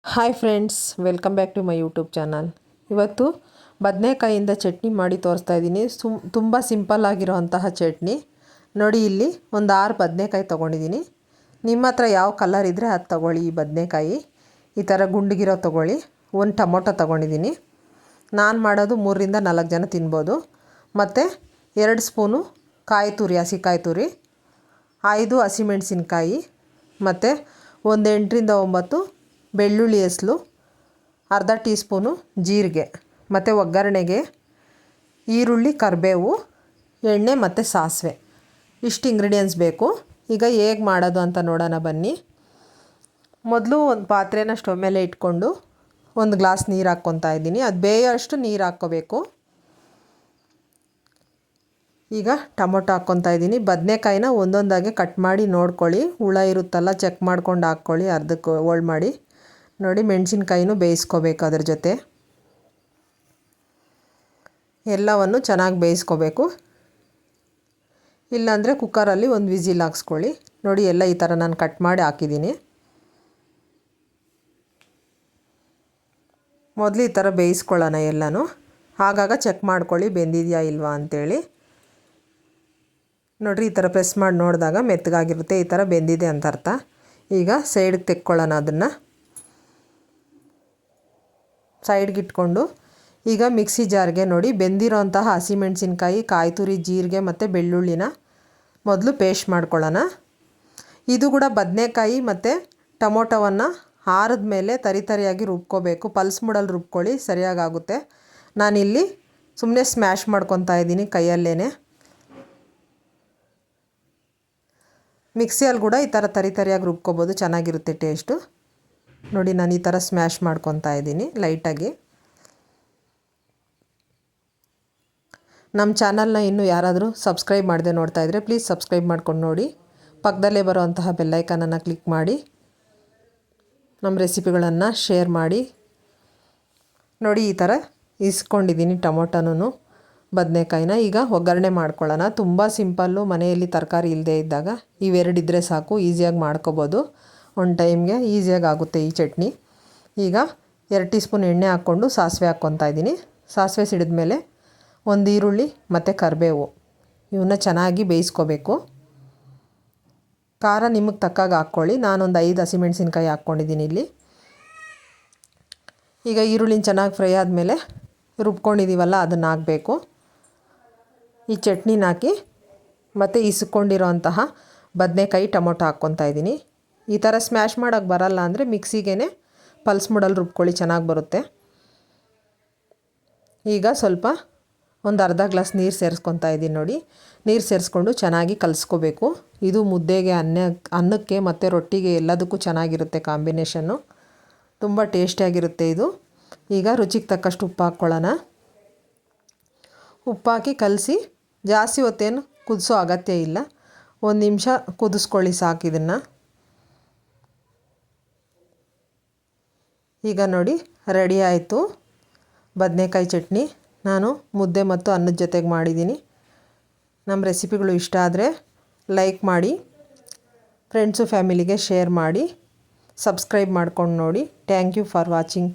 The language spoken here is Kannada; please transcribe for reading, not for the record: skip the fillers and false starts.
Hi friends, welcome back to my YouTube channel. ಇವತ್ತು ಬದನೆಕಾಯಿಂದ ಚಟ್ನಿ ಮಾಡಿ ತೋರಿಸ್ತಾ ಇದ್ದೀನಿ. ತುಂಬ ಸಿಂಪಲ್ ಆಗಿರೋವಂತಹ ಚಟ್ನಿ. ನೋಡಿ, ಇಲ್ಲಿ ಒಂದು 6 ಬದನೆಕಾಯಿ ತೊಗೊಂಡಿದ್ದೀನಿ. ನಿಮ್ಮ ಹತ್ರ ಯಾವ ಕಲರ್ ಇದ್ದರೆ ಅದು ತೊಗೊಳ್ಳಿ. ಈ ಬದನೆಕಾಯಿ ಈ ಥರ ಗುಂಡಿಗಿರೋ ತೊಗೊಳ್ಳಿ. ಒಂದು ಟೊಮೊಟೊ ತೊಗೊಂಡಿದ್ದೀನಿ. ನಾನು ಮಾಡೋದು 3ರಿಂದ 4 ಜನ ತಿನ್ಬೋದು. ಮತ್ತು 2 ಸ್ಪೂನು ಕಾಯಿ ತುರಿ, ಹಸಿಕಾಯಿ ತುರಿ, 5 ಹಸಿಮೆಣಸಿನ್ಕಾಯಿ, ಮತ್ತು ಒಂದು 8ರಿಂದ 9 ಬೆಳ್ಳುಳ್ಳಿ ಹೆಸಲು, ಅರ್ಧ ಟೀ ಸ್ಪೂನು ಜೀರಿಗೆ, ಮತ್ತು ಒಗ್ಗರಣೆಗೆ ಈರುಳ್ಳಿ, ಕರಿಬೇವು, ಎಣ್ಣೆ ಮತ್ತು ಸಾಸಿವೆ. ಇಷ್ಟು ಇಂಗ್ರೀಡಿಯೆಂಟ್ಸ್ ಬೇಕು. ಈಗ ಹೇಗೆ ಮಾಡೋದು ಅಂತ ನೋಡೋಣ ಬನ್ನಿ. ಮೊದಲು ಒಂದು ಪಾತ್ರೆನ ಸ್ಟವ್ ಮೇಲೆ ಇಟ್ಕೊಂಡು ಒಂದು ಗ್ಲಾಸ್ ನೀರು ಹಾಕ್ಕೊತಾ ಇದ್ದೀನಿ. ಅದು ಬೇಯೋಷ್ಟು ನೀರು ಹಾಕ್ಕೋಬೇಕು. ಈಗ ಟೊಮೊಟೊ ಹಾಕ್ಕೊತಾ ಇದ್ದೀನಿ. ಬದನೆಕಾಯಿನ ಒಂದೊಂದಾಗೆ ಕಟ್ ಮಾಡಿ ನೋಡ್ಕೊಳ್ಳಿ. ಹುಳ ಇರುತ್ತಲ್ಲ, ಚೆಕ್ ಮಾಡ್ಕೊಂಡು ಹಾಕ್ಕೊಳ್ಳಿ. ಅರ್ಧಕ್ಕೆ ಹೋಳು ಮಾಡಿ ನೋಡಿ. ಮೆಣಸಿನ್ಕಾಯಿನೂ ಬೇಯಿಸ್ಕೋಬೇಕು. ಅದ್ರ ಜೊತೆ ಎಲ್ಲವನ್ನು ಚೆನ್ನಾಗಿ ಬೇಯಿಸ್ಕೋಬೇಕು. ಇಲ್ಲಾಂದರೆ ಕುಕ್ಕರಲ್ಲಿ ಒಂದು ವಿಸಿಲ್ ಹಾಕ್ಸ್ಕೊಳ್ಳಿ. ನೋಡಿ, ಎಲ್ಲ ಈ ಥರ ನಾನು ಕಟ್ ಮಾಡಿ ಹಾಕಿದ್ದೀನಿ. ಮೊದಲು ಈ ಥರ ಬೇಯಿಸ್ಕೊಳ್ಳೋಣ ಎಲ್ಲನೂ. ಆಗಾಗ ಚೆಕ್ ಮಾಡ್ಕೊಳ್ಳಿ ಬೆಂದಿದೆಯಾ ಇಲ್ವಾ ಅಂಥೇಳಿ. ನೋಡಿರಿ, ಈ ಥರ ಪ್ರೆಸ್ ಮಾಡಿ ನೋಡಿದಾಗ ಮೆತ್ತಗಾಗಿರುತ್ತೆ. ಈ ಥರ ಬೆಂದಿದೆ ಅಂತ ಅರ್ಥ. ಈಗ ಸೈಡ್ಗೆ ತೆಕ್ಕೊಳ್ಳೋಣ. ಅದನ್ನು ಸೈಡ್ಗೆ ಇಟ್ಕೊಂಡು ಈಗ ಮಿಕ್ಸಿ ಜಾರ್ಗೆ ನೋಡಿ ಬೆಂದಿರೋಂತಹ ಹಸಿಮೆಣಸಿನ್ಕಾಯಿ, ಕಾಯಿ ತುರಿ, ಜೀರಿಗೆ ಮತ್ತು ಬೆಳ್ಳುಳ್ಳಿನ ಮೊದಲು ಪೇಸ್ಟ್ ಮಾಡ್ಕೊಳ್ಳೋಣ. ಇದು ಕೂಡ ಬದನೆಕಾಯಿ ಮತ್ತು ಟೊಮೊಟೊವನ್ನು ಆರಿದ ಮೇಲೆ ತರಿಯಾಗಿ ರುಬ್ಕೋಬೇಕು. ಪಲ್ಸ್ ಮೂಡಲ್ಲಿ ರುಬ್ಕೊಳ್ಳಿ, ಸರಿಯಾಗುತ್ತೆ. ನಾನಿಲ್ಲಿ ಸುಮ್ಮನೆ ಸ್ಮ್ಯಾಶ್ ಮಾಡ್ಕೊತಾ ಇದ್ದೀನಿ ಕೈಯಲ್ಲೇ. ಮಿಕ್ಸಿಯಲ್ಲಿ ಕೂಡ ಈ ಥರ ತರಿಯಾಗಿ ರುಬ್ಕೋಬೋದು, ಚೆನ್ನಾಗಿರುತ್ತೆ ಟೇಸ್ಟು. ನೋಡಿ, ನಾನು ಈ ಥರ ಸ್ಮ್ಯಾಶ್ ಮಾಡ್ಕೊತಾ ಇದ್ದೀನಿ ಲೈಟಾಗಿ. ನಮ್ಮ ಚಾನಲ್ನ ಇನ್ನೂ ಯಾರಾದರೂ ಸಬ್ಸ್ಕ್ರೈಬ್ ಮಾಡದೆ ನೋಡ್ತಾ ಇದ್ದರೆ ಪ್ಲೀಸ್ ಸಬ್ಸ್ಕ್ರೈಬ್ ಮಾಡ್ಕೊಂಡು ನೋಡಿ. ಪಕ್ಕದಲ್ಲೇ ಬರೋವಂತಹ ಬೆಲ್ಲೈಕನನ್ನು ಕ್ಲಿಕ್ ಮಾಡಿ ನಮ್ಮ ರೆಸಿಪಿಗಳನ್ನು ಶೇರ್ ಮಾಡಿ. ನೋಡಿ, ಈ ಥರ ಇಸ್ಕೊಂಡಿದ್ದೀನಿ ಟೊಮೊಟೊನೂ ಬದನೆಕಾಯಿನ. ಈಗ ಒಗ್ಗರಣೆ ಮಾಡ್ಕೊಳ್ಳೋಣ. ತುಂಬ ಸಿಂಪಲ್ಲು. ಮನೆಯಲ್ಲಿ ತರಕಾರಿ ಇಲ್ಲದೆ ಇದ್ದಾಗ ಇವೆರಡಿದ್ದರೆ ಸಾಕು, ಈಸಿಯಾಗಿ ಮಾಡ್ಕೊಬೋದು. ಒಂದು ಟೈಮ್ಗೆ ಈಸಿಯಾಗಿ ಆಗುತ್ತೆ ಈ ಚಟ್ನಿ. ಈಗ 2 ಟೀ ಸ್ಪೂನ್ ಎಣ್ಣೆ ಹಾಕ್ಕೊಂಡು ಸಾಸಿವೆ ಹಾಕ್ಕೊತಾ ಇದ್ದೀನಿ. ಸಾಸಿವೆ ಸಿಡಿದ ಮೇಲೆ ಒಂದು ಈರುಳ್ಳಿ ಮತ್ತು ಕರಿಬೇವು ಇವನ್ನ ಚೆನ್ನಾಗಿ ಬೇಯಿಸ್ಕೋಬೇಕು. ಖಾರ ನಿಮಗೆ ತಕ್ಕಾಗ ಹಾಕ್ಕೊಳ್ಳಿ. ನಾನೊಂದು 5 ಹಸಿಮೆಣಸಿನ್ಕಾಯಿ ಹಾಕ್ಕೊಂಡಿದ್ದೀನಿ ಇಲ್ಲಿ. ಈಗ ಈರುಳ್ಳಿನ ಚೆನ್ನಾಗಿ ಫ್ರೈ ಆದಮೇಲೆ ರುಬ್ಕೊಂಡಿದ್ದೀವಲ್ಲ ಅದನ್ನು ಹಾಕಬೇಕು. ಈ ಚಟ್ನಿನ ಹಾಕಿ ಮತ್ತು ಇಸ್ಕೊಂಡಿರೋಂತಹ ಬದನೆಕಾಯಿ, ಟೊಮೊಟೊ ಹಾಕ್ಕೊತಾ ಇದ್ದೀನಿ. ಈ ಥರ ಸ್ಮ್ಯಾಶ್ ಮಾಡೋಕ್ಕೆ ಬರಲ್ಲ ಅಂದರೆ ಮಿಕ್ಸಿಗೆ ಪಲ್ಸ್ ಮೂಡಲ್ಲಿ ರುಬ್ಕೊಳ್ಳಿ, ಚೆನ್ನಾಗಿ ಬರುತ್ತೆ. ಈಗ ಸ್ವಲ್ಪ ಒಂದು ಅರ್ಧ ಗ್ಲಾಸ್ ನೀರು ಸೇರಿಸ್ಕೊತಾ ಇದ್ದೀನಿ. ನೋಡಿ, ನೀರು ಸೇರಿಸ್ಕೊಂಡು ಚೆನ್ನಾಗಿ ಕಲಿಸ್ಕೋಬೇಕು. ಇದು ಮುದ್ದೆಗೆ, ಅನ್ನಕ್ಕೆ ಮತ್ತು ರೊಟ್ಟಿಗೆ ಎಲ್ಲದಕ್ಕೂ ಚೆನ್ನಾಗಿರುತ್ತೆ ಕಾಂಬಿನೇಷನ್ನು. ತುಂಬ ಟೇಸ್ಟಿಯಾಗಿರುತ್ತೆ ಇದು. ಈಗ ರುಚಿಗೆ ತಕ್ಕಷ್ಟು ಉಪ್ಪು ಹಾಕ್ಕೊಳ್ಳೋಣ. ಉಪ್ಪು ಹಾಕಿ ಕಲಸಿ. ಜಾಸ್ತಿ ಹೊತ್ತೇನು ಕುದಿಸೋ ಅಗತ್ಯ ಇಲ್ಲ. 1 ನಿಮಿಷ ಕುದಿಸ್ಕೊಳ್ಳಿ ಸಾಕು ಇದನ್ನು. ಈಗ ನೋಡಿ, ರೆಡಿ ಆಯಿತು ಬದನೆಕಾಯಿ ಚಟ್ನಿ. ನಾನು ಮುದ್ದೆ ಮತ್ತು ಅನ್ನದ ಜೊತೆಗೆ ಮಾಡಿದ್ದೀನಿ. ನಮ್ಮ ರೆಸಿಪಿಗಳು ಇಷ್ಟ ಆದರೆ ಲೈಕ್ ಮಾಡಿ, ಫ್ರೆಂಡ್ಸು ಫ್ಯಾಮಿಲಿಗೆ ಶೇರ್ ಮಾಡಿ, ಸಬ್ಸ್ಕ್ರೈಬ್ ಮಾಡ್ಕೊಂಡು ನೋಡಿ. Thank you for watching.